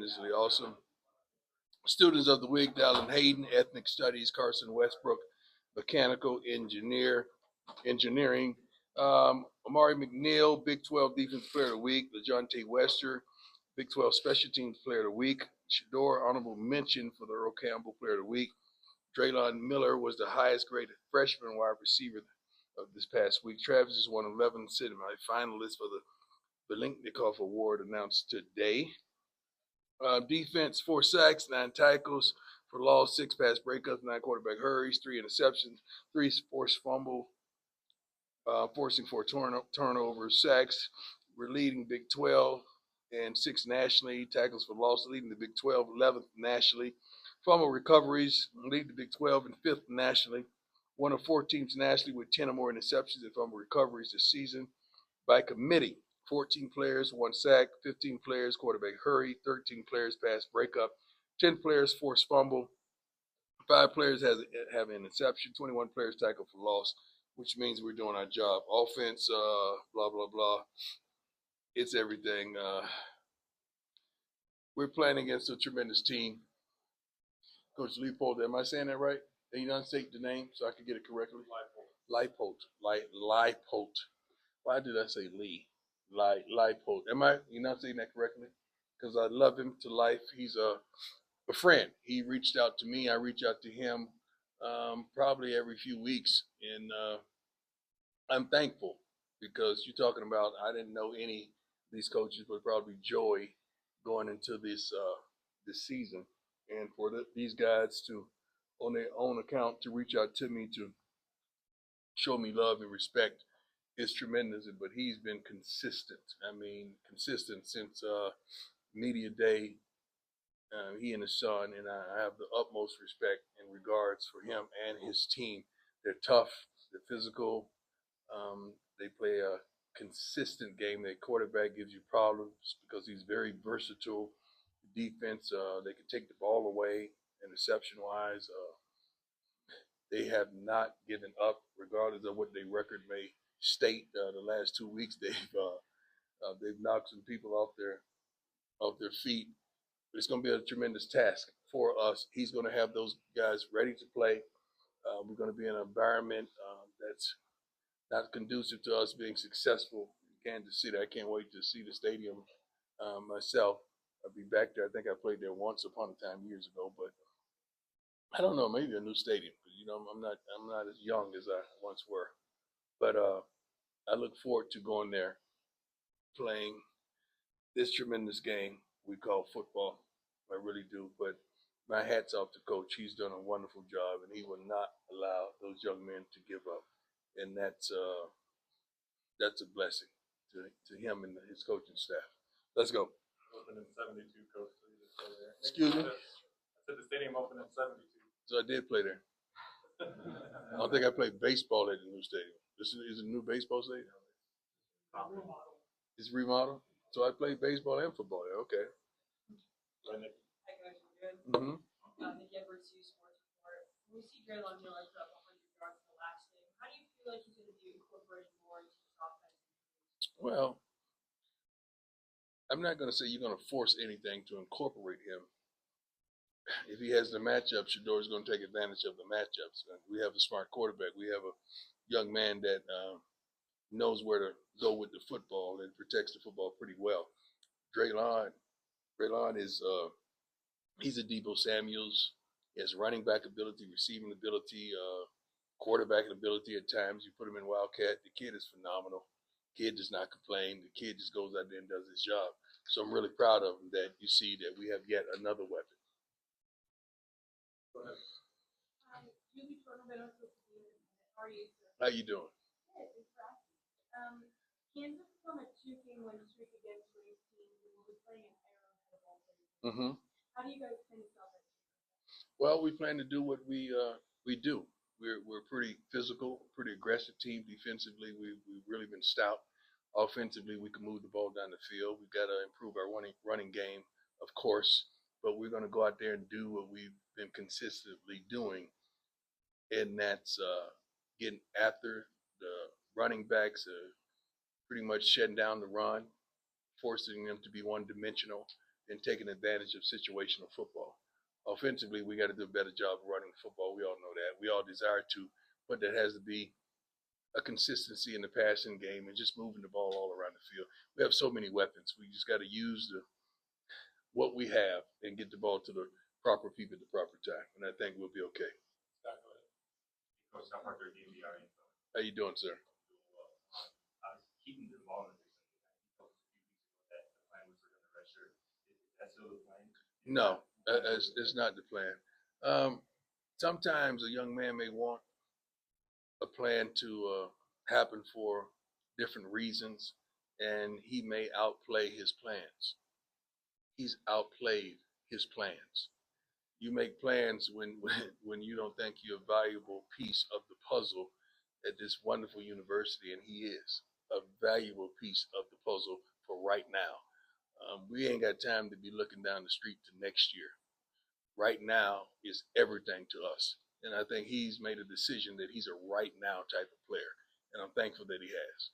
tremendously awesome. Students of the week: Dallin Hayden, Ethnic Studies; Carson Westbrook, Mechanical Engineering; Amari McNeil, Big 12 Defense Player of the Week; LaJohntay Wester, Big 12 Special Teams Player of the Week; Shador, honorable mention for the Earl Campbell Player of the Week. Draylon Miller was the highest graded freshman wide receiver of this past week. Travis is one of 11 semi-finalists for the Belinknikoff Award announced today. Defense, 4 sacks, 9 tackles for loss, 6 pass breakups, 9 quarterback hurries, 3 interceptions, 3 forced fumble, forcing 4 turnovers. Sacks, we're leading Big 12 and 6 nationally. Tackles for loss, leading the Big 12, 11th nationally. Fumble recoveries, lead the Big 12 and 5th nationally. One of 4 teams nationally with 10 or more interceptions and fumble recoveries this season. By committee, 14 players, 1 sack; 15 players, quarterback hurry; 13 players, pass breakup; 10 players, forced fumble; 5 players have an interception; 21 players tackle for loss, which means we're doing our job. Offense, blah, blah, blah. It's everything. We're playing against a tremendous team. Coach Leipold, am I saying that right? Can you not state the name so I can get it correctly? Leipold. Leipold. Why did I say Lee? Leipold. Am I? You not saying that correctly? Because I love him to life. He's a friend. He reached out to me. I reach out to him probably every few weeks, and I'm thankful because you're talking about. I didn't know any of these coaches, but probably Joey going into this season, and for these guys to, on their own account, to reach out to me to show me love and respect is tremendous. But he's been consistent. I mean, consistent since media day. He and his son, and I have the utmost respect and regards for him and his team. They're tough, they're physical, they play a consistent game. Their quarterback gives you problems because he's very versatile. Defense, they can take the ball away, interception-wise. They have not given up, regardless of what their record may state. The last 2 weeks, they've knocked some people off their feet. But it's going to be a tremendous task for us. He's going to have those guys ready to play. We're going to be in an environment that's not conducive to us being successful in Kansas City. I can't wait to see the stadium myself. I'll be back there. I think I played there once upon a time years ago, but I don't know, maybe a new stadium. You know, I'm not as young as I once were. But I look forward to going there, playing this tremendous game we call football. I really do. But my hat's off to Coach. He's done a wonderful job, and he will not allow those young men to give up. And that's a blessing to him and his coaching staff. Let's go. Open in 72, Coach. So you just play there. Excuse me? I said the stadium opened in 72. So I did play there. I don't think I played baseball at the new stadium. This is a new baseball stadium? It's remodeled? So I played baseball and football there. Okay. Mm-hmm. Did you ever see sports before? When we see Draylon Miller put up 100 yards in the last game, how do you feel like he's going to be incorporated more into his offense? Well, I'm not going to say you're going to force anything to incorporate him. If he has the matchup, Shador's going to take advantage of the matchups. We have a smart quarterback. We have a young man that knows where to go with the football and protects the football pretty well. Draylon is he's a Debo Samuels. He has running back ability, receiving ability, quarterback ability at times. You put him in Wildcat. The kid is phenomenal. The kid does not complain. The kid just goes out there and does his job. So I'm really proud of him that you see that we have yet another weapon. Go ahead. How are you? How you doing? Good. Thanks for asking. Kansas is on a 2-game win streak against ranked teams, and we'll be playing an Arrowhead of all places. Mm-hmm. How do you guys plan to stop it? Well, we plan to do what we do. We're pretty physical, pretty aggressive team. Defensively, we've really been stout. Offensively, we can move the ball down the field. We've got to improve our running game, of course, but we're going to go out there and do what we've been consistently doing, and that's getting after the running backs, pretty much shutting down the run, forcing them to be one-dimensional, and taking advantage of situational football. Offensively, we got to do a better job running football. We all know that. We all desire to, but that has to be a consistency in the passing game and just moving the ball all around the field. We have so many weapons. We just got to use what we have and get the ball to the proper people at the proper time, and I think we'll be okay. Coach, how hard their DVR is. How you doing, sir? Keeping the ball in the he told us a few weeks ago that the plan was for them to redshirt. Is that still the plan? No, it's not the plan. Sometimes a young man may want a plan to happen for different reasons, and he may outplay his plans. He's outplayed his plans. You make plans when you don't think you're a valuable piece of the puzzle at this wonderful university, and he is a valuable piece of the puzzle for right now. We ain't got time to be looking down the street to next year. Right now is everything to us, and I think he's made a decision that he's a right now type of player, and I'm thankful that he has.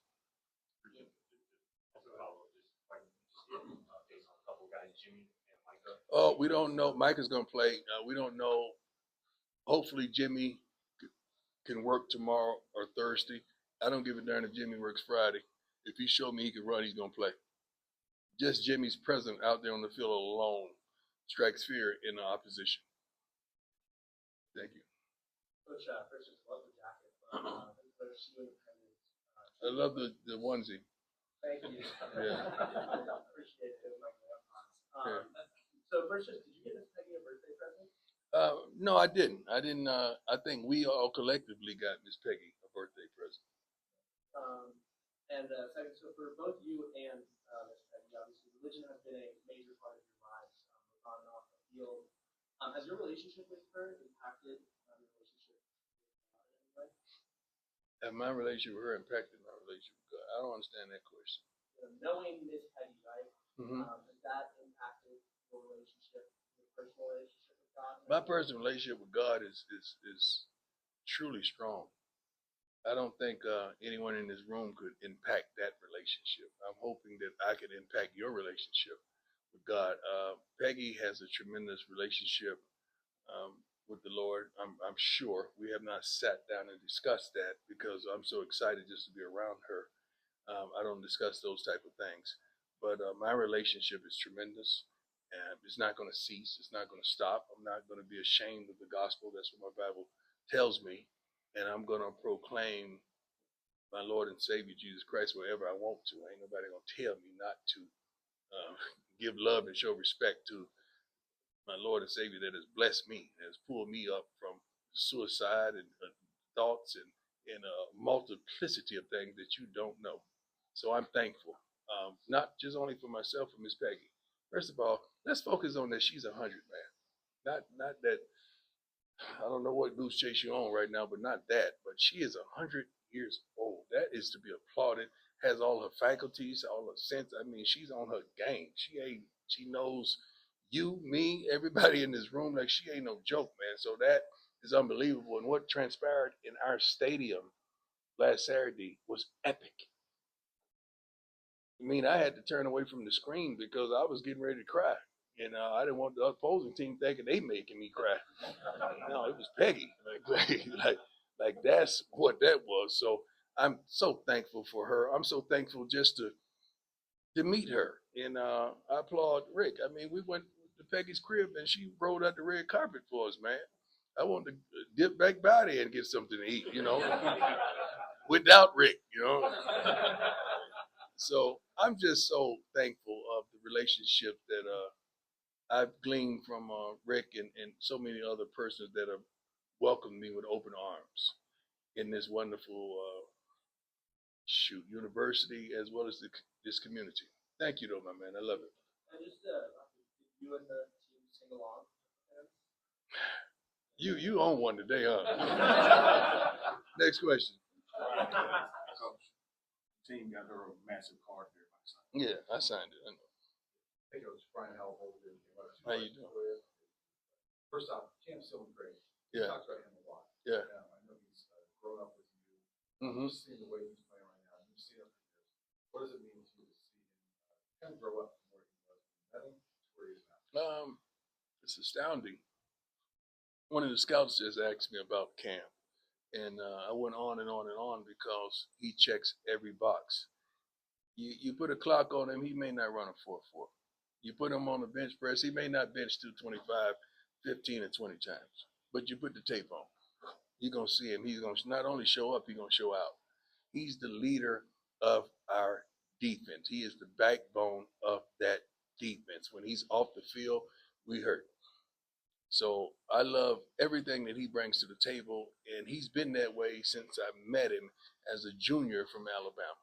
Based on a couple guys, Jimmy and Micah. Oh, we don't know. Micah's going to play. We don't know. Hopefully, Jimmy can work tomorrow or Thursday. I don't give a darn if Jimmy works Friday. If he showed me he can run, he's going to play. Just Jimmy's presence out there on the field alone strikes fear in the opposition. Thank you. Coach, first, just love the jacket. I love the onesie. Thank you. Yeah. Appreciate it. Yeah. So first, just did you get Miss Peggy a birthday present? No, I didn't. I think we all collectively got Miss Peggy a birthday present. And second, so for both you and Miss Peggy, obviously religion has been a major part of your lives, on and off the field. Has your relationship with her impacted your relationship with God in any way? Have my relationship with her impacted my relationship with God? I don't understand that question. Knowing Miss Peggy, right? Mm-hmm. Has that impacted your relationship, your personal relationship with God? My personal relationship with God is truly strong. I don't think anyone in this room could impact that relationship. I'm hoping that I can impact your relationship with God. Peggy has a tremendous relationship with the Lord. I'm sure we have not sat down and discussed that because I'm so excited just to be around her. I don't discuss those type of things, but my relationship is tremendous, and it's not going to cease. It's not going to stop. I'm not going to be ashamed of the gospel. That's what my Bible tells me, and I'm going to proclaim my Lord and Savior Jesus Christ wherever I want to. Ain't nobody going to tell me not to give love and show respect to my Lord and Savior that has blessed me, has pulled me up from suicide and thoughts and a multiplicity of things that you don't know. So I'm thankful, not just only for myself and Miss Peggy. First of all, let's focus on that she's 100, man. Not that, I don't know what goose chase you're on right now, but not that. But she is 100 years old. That is to be applauded. Has all her faculties, all her sense. I mean, she's on her game. She knows you, me, everybody in this room like she ain't no joke, man. So that is unbelievable. And what transpired in our stadium last Saturday was epic. I mean, I had to turn away from the screen because I was getting ready to cry. And I didn't want the opposing team thinking they making me cry. No, it was Peggy. Like that's what that was. So I'm so thankful for her. I'm so thankful just to meet her. And I applaud Rick. I mean, we went to Peggy's crib and she rolled out the red carpet for us, man. I wanted to dip back by there and get something to eat, without Rick, So I'm just so thankful of the relationship that I've gleaned from Rick and so many other persons that have welcomed me with open arms in this wonderful university as well as this community. Thank you, though, my man. I love it. And just you and the team sing along. You own one today, huh? Next question. Coach, team got her a massive card there. Yeah, I signed it. I know. Hey, Coach, Brian Howell over there. How you doing? First off, Cam's still great. Yeah. Talked about him a lot. Yeah. I know he's grown up with you. Mm-hmm. Just seeing the way he's playing right now, you've seen him for years. What does it mean to you to see him kind of grow up from where he was when you met him to where he It's astounding. One of the scouts just asked me about Cam, and I went on and on and on because he checks every box. You put a clock on him, he may not run a 4.4. You put him on the bench press, he may not bench 225, 15, and 20 times. But you put the tape on, you're going to see him. He's going to not only show up, he's going to show out. He's the leader of our defense. He is the backbone of that defense. When he's off the field, we hurt. So I love everything that he brings to the table, and he's been that way since I met him as a junior from Alabama.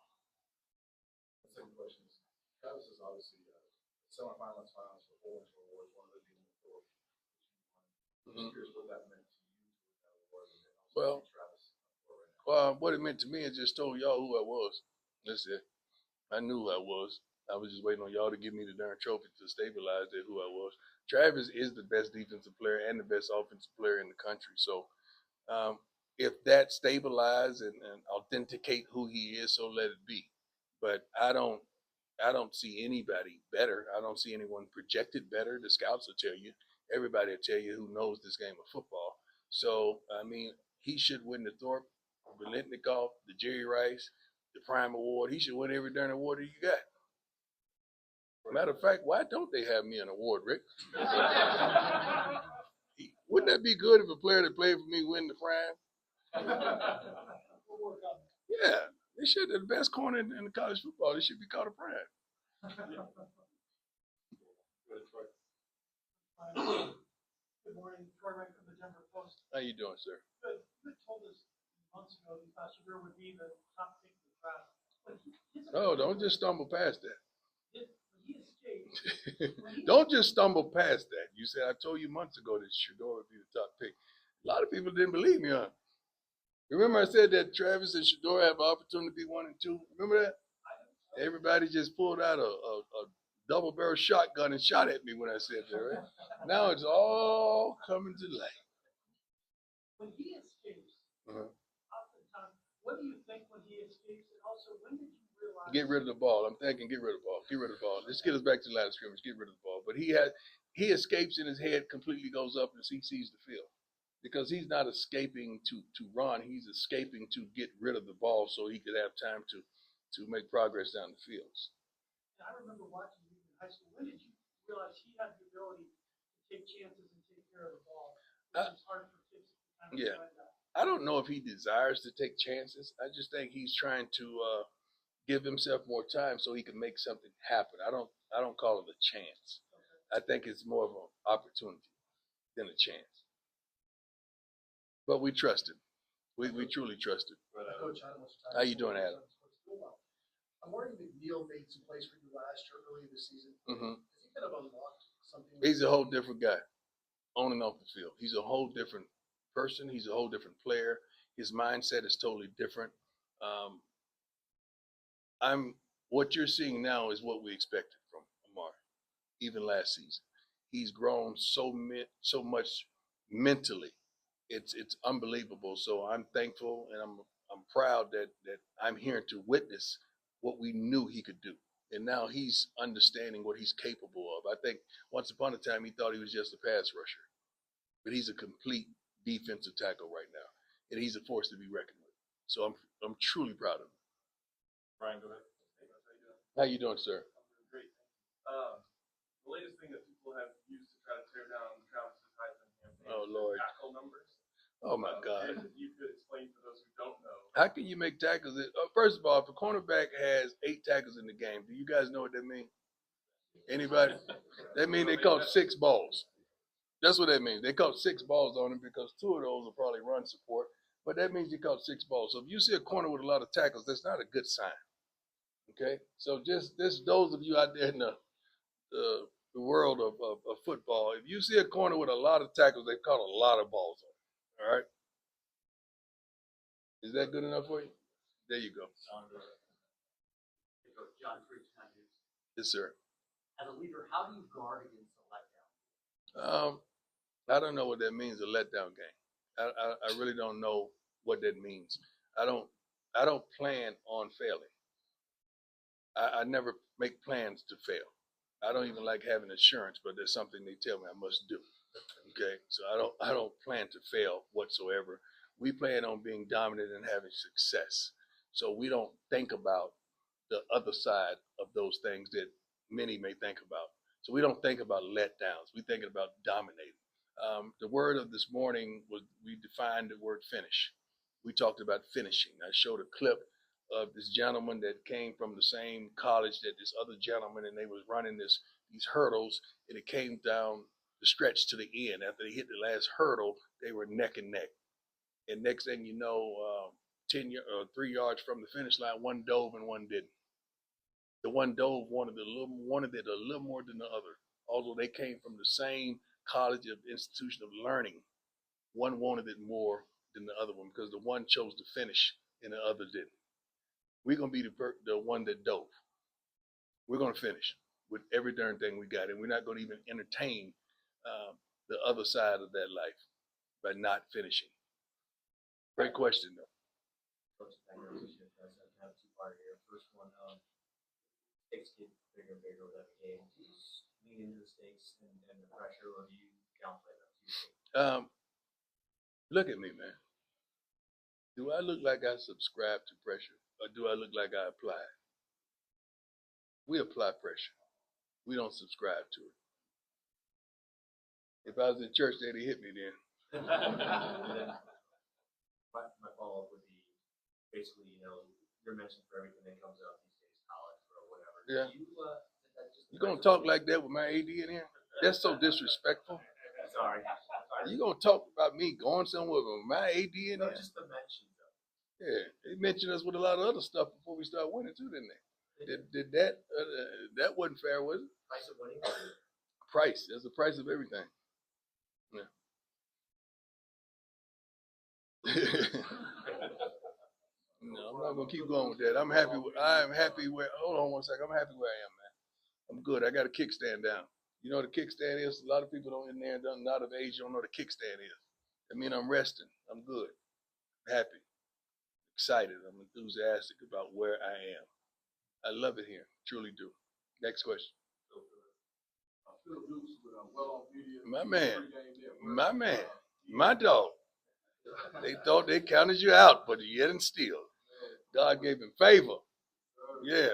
The second question is, Travis is obviously semifinals, finals for Orange Awards, one of the teams that you won. I'm curious what that meant to you with that award, and then also Well, Travis right now. what it meant to me is just told y'all who I was. That's it. I knew who I was. I was just waiting on y'all to give me the darn trophy to stabilize that who I was. Travis is the best defensive player and the best offensive player in the country. So if that stabilize and authenticate who he is, so let it be. But I don't see anybody better. I don't see anyone projected better. The scouts will tell you. Everybody will tell you who knows this game of football. So I mean, he should win the Thorpe, the Litnikoff, the Jerry Rice, the Prime Award. He should win every darn award that you got. Matter of fact, why don't they have me an award, Rick? Wouldn't that be good if a player that played for me win the Prime? Yeah, they should. They're the best corner in the college football. They should be called a Prime. Good morning, Troy Wright from the Denver Post. How you doing, sir? Good. You had told us months ago that Pastor would be the top pick in the draft. Oh, don't just stumble past that. He escaped. Don't just stumble past that. You said I told you months ago that Shador would be the top pick. A lot of people didn't believe me, huh? Remember I said that Travis and Shador have an opportunity to be 1 and 2? Remember that? Everybody just pulled out a double barrel shotgun and shot at me when I said that, right? Now it's all coming to light. When he escapes, oftentimes, what do you think when he escapes? And also, when did you realize? Get rid of the ball. I'm thinking get rid of the ball. Get rid of the ball. Let's get us back to the line of scrimmage. Get rid of the ball. But he escapes and his head completely goes up and he sees the field. Because he's not escaping to run. He's escaping to get rid of the ball so he could have time to make progress down the fields. I remember watching you in high school. When did you realize he had the ability to take chances and take care of the ball? It's hard for kids to kind of find that. I don't know if he desires to take chances. I just think he's trying to give himself more time so he can make something happen. I don't call it a chance. Okay. I think it's more of an opportunity than a chance. But we trust him. We truly trust him. Coach, how you doing, Adam? I'm wondering if Neil made some plays for you last year, early in the season. Mm-hmm. Has he kind of unlocked something? He's a whole different guy, on and off the field. He's a whole different person. He's a whole different player. His mindset is totally different. What you're seeing now is what we expected from Amari, even last season. He's grown so much mentally. It's unbelievable. So I'm thankful and I'm proud that I'm here to witness what we knew he could do. And now he's understanding what he's capable of. I think once upon a time he thought he was just a pass rusher. But he's a complete defensive tackle right now. And he's a force to be reckoned with. So I'm truly proud of him. Brian, go ahead. How you doing, sir? I'm doing great. The latest thing that people have used to try to tear down Travis's Heisman campaign Oh, Lord. tackle numbers. Oh, my God. If you could explain for those who don't know. How can you make tackles? First of all, if a cornerback has 8 tackles in the game, do you guys know what that means? Anybody? That means they caught 6 balls. That's what that means. They caught 6 balls on him because 2 of those are probably run support. But that means he caught 6 balls. So if you see a corner with a lot of tackles, that's not a good sign. Okay? So just those of you out there in the world of football, if you see a corner with a lot of tackles, they've caught a lot of balls on him. All right? Is that good enough for you? There you go. John Freach, Yes, sir. as a leader, how do you guard against the letdown? I don't know what that means, a letdown game. I really don't know what that means. I don't plan on failing. I never make plans to fail. I don't even like having insurance, but there's something they tell me I must do. Okay, so I don't plan to fail whatsoever. We plan on being dominant and having success. So we don't think about the other side of those things that many may think about. So we don't think about letdowns. We thinking about dominating. The word of this morning was we defined the word finish. We talked about finishing. I showed a clip of this gentleman that came from the same college that this other gentleman, and they was running these hurdles, and it came down the stretch to the end. After they hit the last hurdle, they were neck and neck. And next thing you know, 3 yards from the finish line, one dove and one didn't. The one dove wanted it a little more than the other, although they came from the same college of institution of learning. One wanted it more than the other one because the one chose to finish and the other didn't. We're gonna be the one that dove. We're gonna finish with every darn thing we got, and we're not gonna even entertain the other side of that life by not finishing. Great question, though. Coach, I really appreciate it. That's kind of two-part here. First one, stakes get bigger and bigger with every game. Do you lean into the stakes and the pressure, or do you downplay them? Look at me, man. Do I look like I subscribe to pressure, or do I look like I apply it? We apply pressure. We don't subscribe to it. If I was in church, they'd hit me then. My follow-up would be basically, you're mentioned for everything that comes up these days, college or whatever. Yeah. You You gonna talk like that with my AD in here? That's so disrespectful. Sorry. You gonna talk about me going somewhere with my AD in No, here? just the mention though. Yeah, they mentioned us with a lot of other stuff before we start winning too, didn't they? Did that? That wasn't fair, was it? Price of winning. Price. That's the price of everything. Yeah. No, I'm not gonna keep going with that. I'm happy. I'm happy where. Hold on one second. I'm happy where I am, man. I'm good. I got a kickstand down. You know what a kickstand is? A lot of people don't in there, not of age, don't know what a kickstand is. I mean, I'm resting. I'm good. Happy. Excited. I'm enthusiastic about where I am. I love it here. Truly do. Next question. My man. My man. My dog. They thought they counted you out, but yet and still, God gave him favor. Yeah.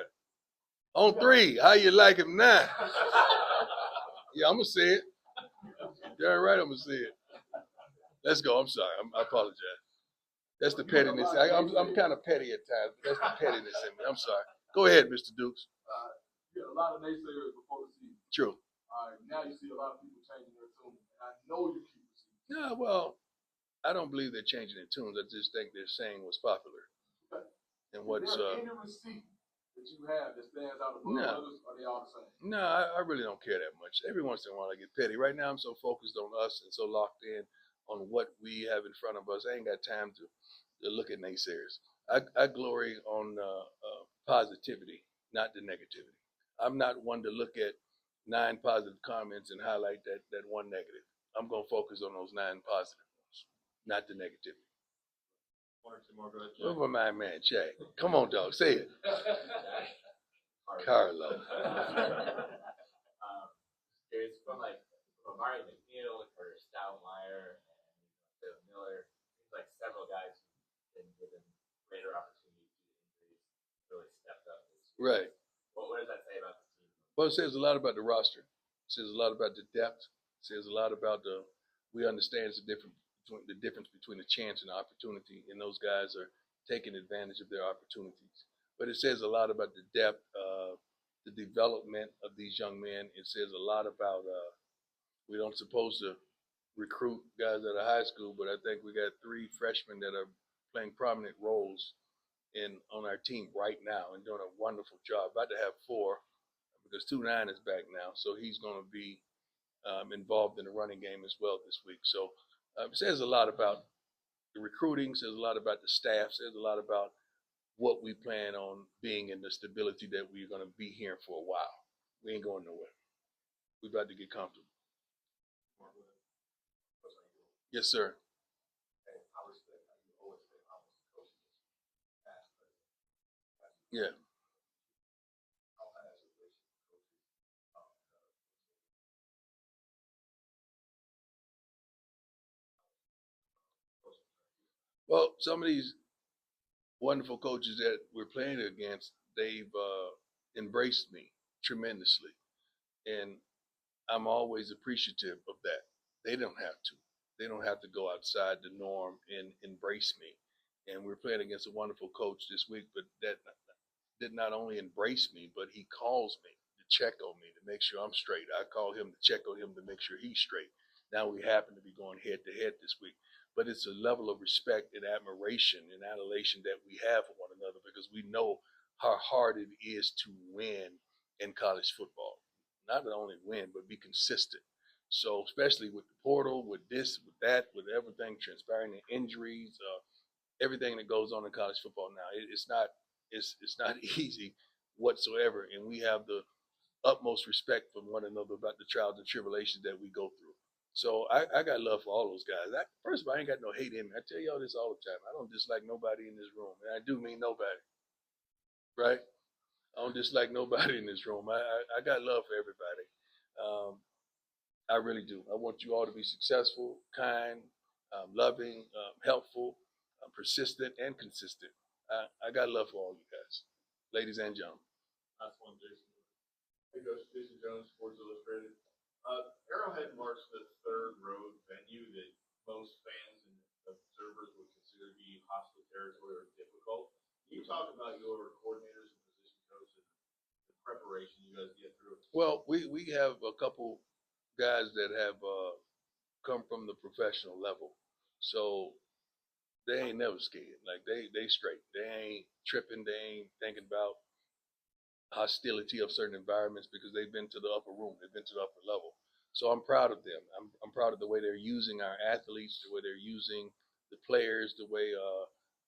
On 3, how you like him now? Yeah, I'm gonna say it. Darn right, I'm gonna say it. Let's go. I'm sorry. I apologize. That's the pettiness. I'm kind of petty at times. But that's the pettiness in me. I'm sorry. Go ahead, Mr. Dukes. You had a lot of naysayers before the season. True. All right, now you see a lot of people changing their tune. And I know you keep receiving. Yeah, well, I don't believe they're changing their tunes. I just think they're saying what's popular. Okay. And what's Is there any receipt that you have that stands out above others, or are they all the same? No, I really don't care that much. Every once in a while I get petty. Right now I'm so focused on us and so locked in on what we have in front of us. I ain't got time to look at naysayers. I glory on positivity, not the negativity. I'm not one to look at 9 positive comments and highlight that one negative. I'm going to focus on those 9 positive ones, not the negativity. One or two more, go ahead. Over my man, Chad. Come on, dog. Say it. Carlo. It's from Amari McNeil or Stoudemire and Bill Miller. Seems like several guys who've been given greater opportunities due to injuries really stepped up this year. Right. What does that say about the team? Well, it says a lot about the roster. It says a lot about the depth. It says a lot about we understand the difference between a chance and an opportunity, and those guys are taking advantage of their opportunities. But it says a lot about the depth, the development of these young men. It says a lot about we don't supposed to recruit guys out of high school, but I think we got 3 freshmen that are playing prominent roles on our team right now and doing a wonderful job. About to have 4 because 2-9 is back now, so he's going to be involved in the running game as well this week. So it says a lot about the recruiting, says a lot about the staff, says a lot about what we plan on being and the stability that we're going to be here for a while. We ain't going nowhere. We're about to get comfortable. Yes, sir. Yeah. Well, some of these wonderful coaches that we're playing against, they've embraced me tremendously, and I'm always appreciative of that. They don't have to. They don't have to go outside the norm and embrace me. And we're playing against a wonderful coach this week, but that did not only embrace me, but he calls me to check on me to make sure I'm straight. I call him to check on him to make sure he's straight. Now we happen to be going head to head this week, but it's a level of respect and admiration and adulation that we have for one another because we know how hard it is to win in college football. Not only win, but be consistent. So especially with the portal, with this, with that, with everything transpiring, the injuries, everything that goes on in college football now, it's not easy whatsoever, and we have the utmost respect for one another about the trials and tribulations that we go through. So I got love for all those guys. First of all, I ain't got no hate in me. I tell y'all this all the time. I don't dislike nobody in this room, and I do mean nobody, right? I don't dislike nobody in this room. I got love for everybody. Um, I really do. I want you all to be successful, kind, loving, helpful, persistent, and consistent. I got love for all you guys, ladies and gentlemen. Last one, Jason. Hey, Coach Jason Jones, Sports Illustrated. Arrowhead marks the third road venue that most fans and observers would consider to be hostile territory or difficult. Can you talk about your coordinators and position coaches and the preparation you guys get through? Well, we have a couple guys that have come from the professional level, so they ain't never scared. Like they straight. They ain't tripping. They ain't thinking about hostility of certain environments because they've been to the upper room. They've been to the upper level. So I'm proud of them. I'm proud of the way they're using our athletes, the way they're using the players, the way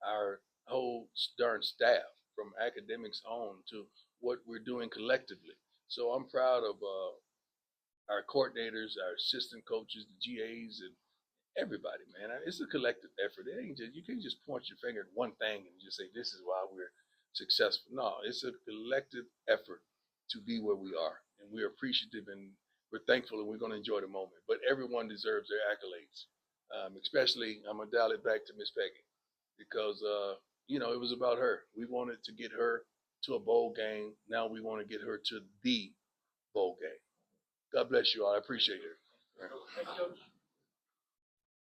our whole darn staff, from academics on to what we're doing collectively. So I'm proud of our coordinators, our assistant coaches, the GAs, and everybody, man. It's a collective effort. It ain't just, you can't just point your finger at one thing and just say this is why we're successful. No, it's a collective effort to be where we are, and we're appreciative and we're thankful, and we're going to enjoy the moment. But everyone deserves their accolades. Especially, I'm gonna dial it back to Miss Peggy because it was about her. We wanted to get her to a bowl game. Now we want to get her to the bowl game. God bless you all. I appreciate it. Thank you, Coach.